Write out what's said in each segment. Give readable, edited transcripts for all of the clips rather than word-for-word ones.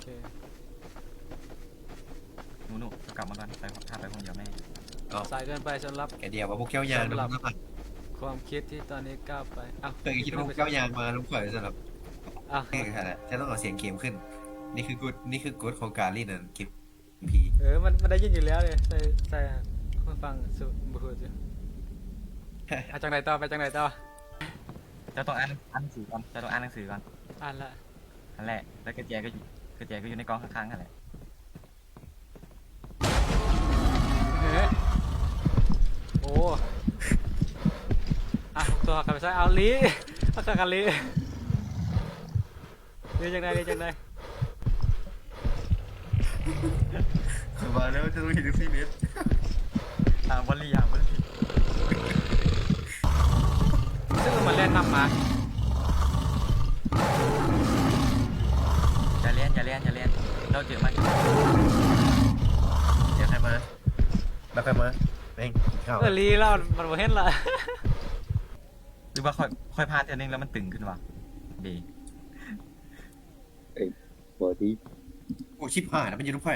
เคหนูกลับมาก่อนไปถ้าไปคนเดียวแม่ สายเกินไปสำหรับ แกเดียวว่าพวกเกี้ยวยางนะมัน ความคิดที่ตอนนี้ก้าวไปอ้าว เคยคิดว่าพวกเกี้ยวยางมาลุงข่อยสำหรับ อ้าว แค่ขนาดจะต้องเอาเสียงเค็มขึ้น นี่คือกู๊ดของการเล่นนั่นคลิปพี มันได้ยินอยู่แล้วเลยใส่มาฟังสุบุรุษจ้ะจังไหนต่อไปจังไหนต่อ จะต้องอ่านหนังสือก่อนจะต้องอ่านหนังสือก่อน อ่านละ นั่นแหละแล้วกระแจก็อยู่ในกองข้างๆนั่นแหละ เฮ้โอ้ตัวขับไปซ้ายเอาลีเอาขับกันลีเรียกจังไดมาแล้วจะต้องเห็นซีเมส ทางบริยางบริ ซึ่งมันเล่นนำมา อย่าเล่นเราเจอมัน เดี๋ยวใครมาแล้วใครมาเร่งเข้า ลีแล้วมันบ่เห็นละ หรือว่าค่อยพาเท่านึงแล้วมันตึงขึ้นวะดี บอดี้ โอ้ชิบหายนะมันอยู่ตรงไฟ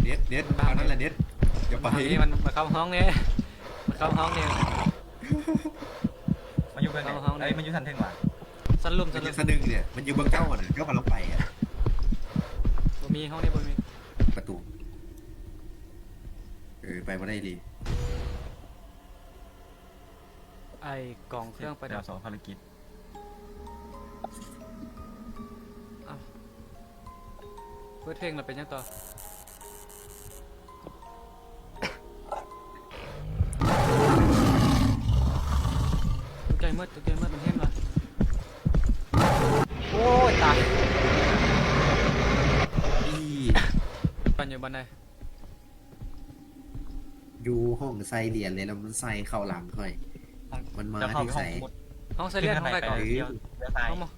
เน็ตเอานั่นแหละเน็ตเดี๋ยวไป นี่มันเข้าห้องนี่มันเข้าห้องนี่ มันอยู่กันไหนเอ้ยมันอยู่ทันทึงว่ะ สันลุ่ม มันอยู่สะดึงเนี่ยมันอยู่เบื้องเก้าอ่ะเก้าพันลงไปอ่ะ บ่มีห้องนี้บ่มี ประตูไปมาได้ดี ไอ้กล่องเครื่องประ เดี๋ ดั ย บ วสองภารกิจ เปิดเพลงแล้วเป็นยังต่อตกใจมืดมันเห็นละโอ้ยตาย ที่ ปันอยู่บันได อยู่ห้องใส่เหรียญเลยแล้วมันใส่เข้าหลังค่อยมันมา จะเข้า ที่ ไปห้อง ใส่ สมุด ห้องไซเลียนห้องใดก่อน เลี้ยวซ้าย ห้องมอ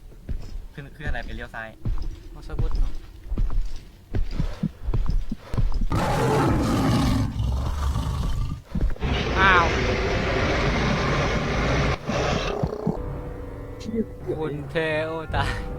ขึ้นอะไรไปเลี้ยวซ้าย ห้องสมุดเนาะอ้าวคุณเทโอตาย